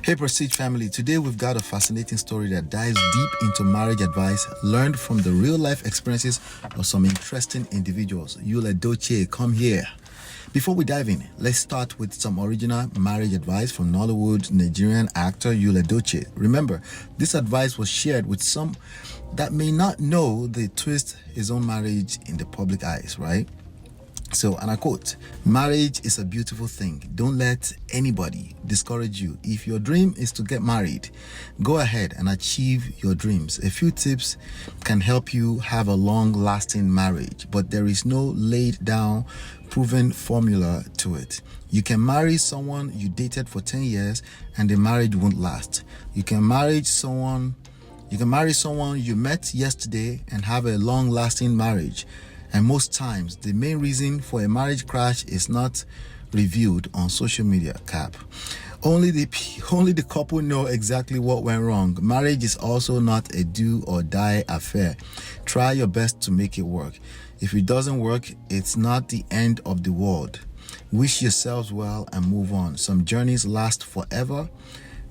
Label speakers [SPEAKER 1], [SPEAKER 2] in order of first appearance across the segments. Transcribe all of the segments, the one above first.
[SPEAKER 1] Hey Prestige family, today we've got a fascinating story that dives deep into marriage advice learned from the real life experiences of some interesting individuals. Edochie, come here. Before we dive in, let's start with some original marriage advice from Nollywood Nigerian actor Edochie. Remember, this advice was shared with some that may not know the twist his own marriage in the public eyes, right? So, and I quote, "Marriage is a beautiful thing. Don't let anybody discourage you. If your dream is to get married, go ahead and achieve your dreams. A few tips can help you have a long-lasting marriage, but there is no laid down, proven formula to it. You can marry someone you dated for 10 years and the marriage won't last. You can marry someone you met yesterday and have a long-lasting marriage. And most times, the main reason for a marriage crash is not reviewed on social media, Cap. Only the couple know exactly what went wrong. Marriage is also not a do or die affair. Try your best to make it work. If it doesn't work, it's not the end of the world. Wish yourselves well and move on. Some journeys last forever,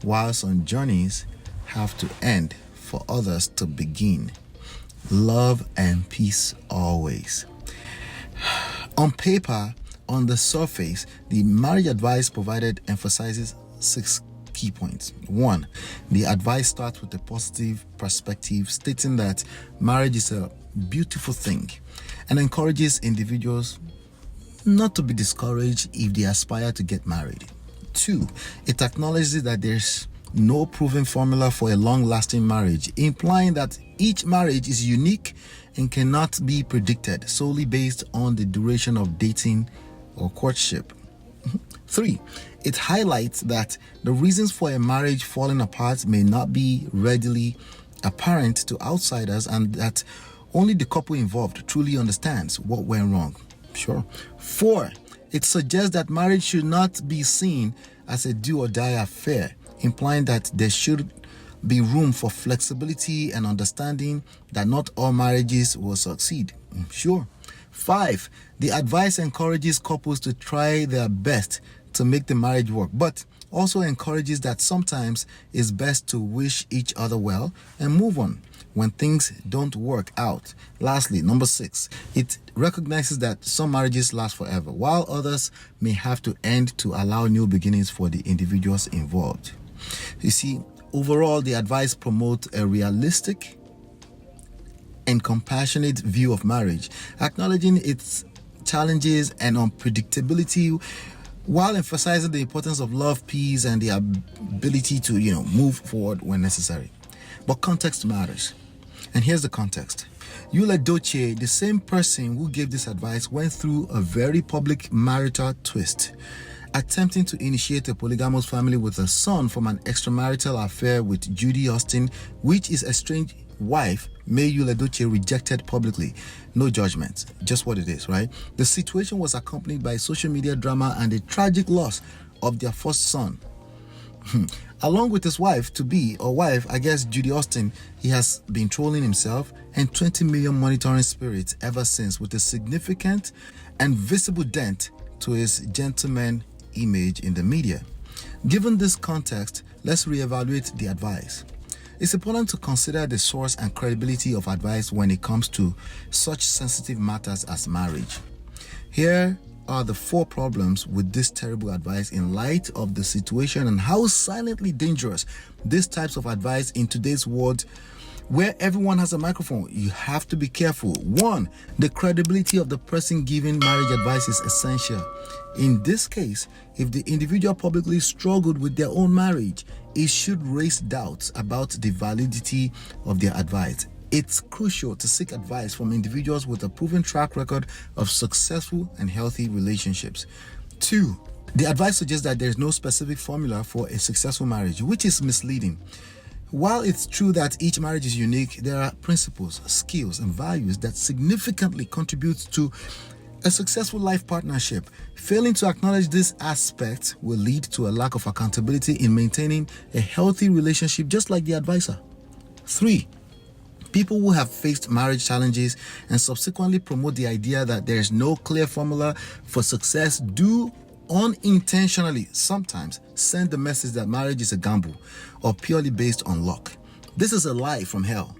[SPEAKER 1] while some journeys have to end for others to begin. Love and peace always." On paper, on the surface, the marriage advice provided emphasizes 6 key points. 1, the advice starts with a positive perspective, stating that marriage is a beautiful thing and encourages individuals not to be discouraged if they aspire to get married. 2, it acknowledges that there's no proven formula for a long-lasting marriage, implying that each marriage is unique and cannot be predicted solely based on the duration of dating or courtship. 3, it highlights that the reasons for a marriage falling apart may not be readily apparent to outsiders and that only the couple involved truly understands what went wrong. Sure. 4, it suggests that marriage should not be seen as a do or die affair, implying that there should be room for flexibility and understanding that not all marriages will succeed. Sure. 5, the advice encourages couples to try their best to make the marriage work, but also encourages that sometimes it's best to wish each other well and move on when things don't work out. Lastly, number 6, it recognizes that some marriages last forever, while others may have to end to allow new beginnings for the individuals involved. You see, overall, the advice promotes a realistic and compassionate view of marriage, acknowledging its challenges and unpredictability, while emphasizing the importance of love, peace, and the ability to, move forward when necessary. But context matters. And here's the context. Edochie, the same person who gave this advice, went through a very public marital twist, attempting to initiate a polygamous family with a son from an extramarital affair with Judy Austin, which his estranged wife, May Edochie, rejected publicly. No judgment, just what it is, right? The situation was accompanied by social media drama and the tragic loss of their first son. Along with his wife-to-be, or wife, I guess, Judy Austin, he has been trolling himself and 20 million monitoring spirits ever since, with a significant and visible dent to his gentleman image in the media. Given this context, let's reevaluate the advice. It's important to consider the source and credibility of advice when it comes to such sensitive matters as marriage. Here are the 4 problems with this terrible advice in light of the situation and how silently dangerous these types of advice in today's world where everyone has a microphone. You have to be careful. 1, the credibility of the person giving marriage advice is essential. In this case, if the individual publicly struggled with their own marriage, it should raise doubts about the validity of their advice. It's crucial to seek advice from individuals with a proven track record of successful and healthy relationships. 2, the advice suggests that there is no specific formula for a successful marriage, which is misleading. While it's true that each marriage is unique, there are principles, skills, and values that significantly contribute to a successful life partnership. Failing to acknowledge this aspect will lead to a lack of accountability in maintaining a healthy relationship, just like the advisor. 3, people who have faced marriage challenges and subsequently promote the idea that there is no clear formula for success do unintentionally sometimes send the message that marriage is a gamble or purely based on luck. This is a lie from hell.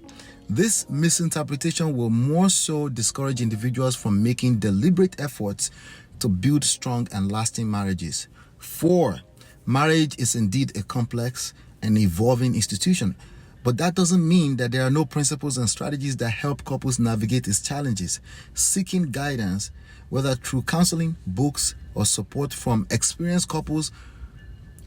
[SPEAKER 1] This misinterpretation will more so discourage individuals from making deliberate efforts to build strong and lasting marriages. 4, marriage is indeed a complex and evolving institution, but that doesn't mean that there are no principles and strategies that help couples navigate its challenges. Seeking guidance, whether through counseling, books, or support from experienced couples,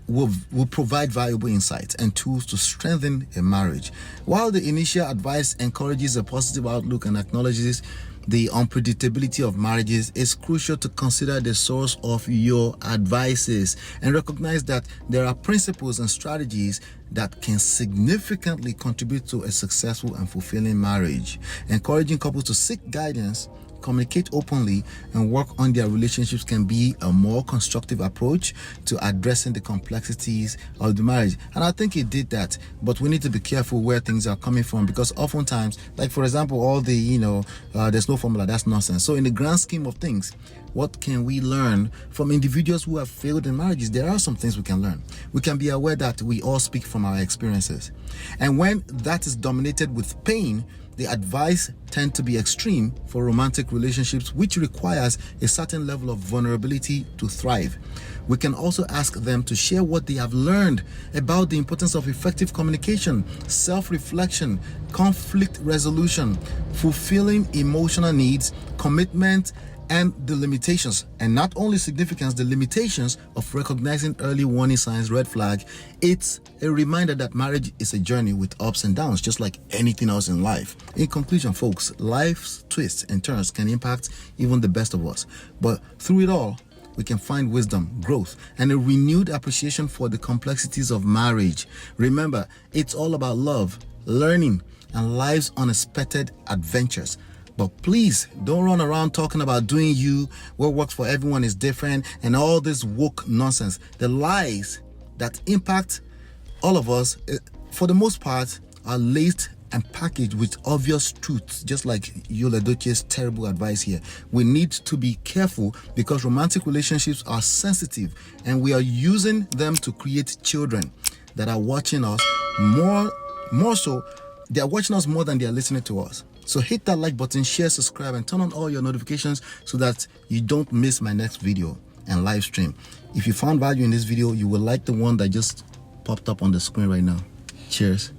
[SPEAKER 1] will provide valuable insights and tools to strengthen a marriage. While the initial advice encourages a positive outlook and acknowledges the unpredictability of marriages, it's crucial to consider the source of your advices and recognize that there are principles and strategies that can significantly contribute to a successful and fulfilling marriage. Encouraging couples to seek guidance, communicate openly, and work on their relationships can be a more constructive approach to addressing the complexities of the marriage. And I think it did that, but we need to be careful where things are coming from, because oftentimes, like for example, all the, there's no formula, that's nonsense. So in the grand scheme of things, what can we learn from individuals who have failed in marriages? There are some things we can learn. We can be aware that we all speak from our experiences. And when that is dominated with pain, the advice tends to be extreme for romantic relationships, which requires a certain level of vulnerability to thrive. We can also ask them to share what they have learned about the importance of effective communication, self-reflection, conflict resolution, fulfilling emotional needs, commitment, and the limitations, and not only significance, the limitations of recognizing early warning signs, red flag. It's a reminder that marriage is a journey with ups and downs, just like anything else in life. In conclusion, folks, life's twists and turns can impact even the best of us, but through it all, we can find wisdom, growth, and a renewed appreciation for the complexities of marriage. Remember, it's all about love, learning, and life's unexpected adventures. But please don't run around talking about doing you, what works for everyone is different, and all this woke nonsense. The lies that impact all of us, for the most part, are laced and packaged with obvious truths, just like Edochie's terrible advice here. We need to be careful because romantic relationships are sensitive, and we are using them to create children that are watching us more so. They are watching us more than they are listening to us. So hit that like button, share, subscribe, and turn on all your notifications so that you don't miss my next video and live stream. If you found value in this video, you will like the one that just popped up on the screen right now. Cheers.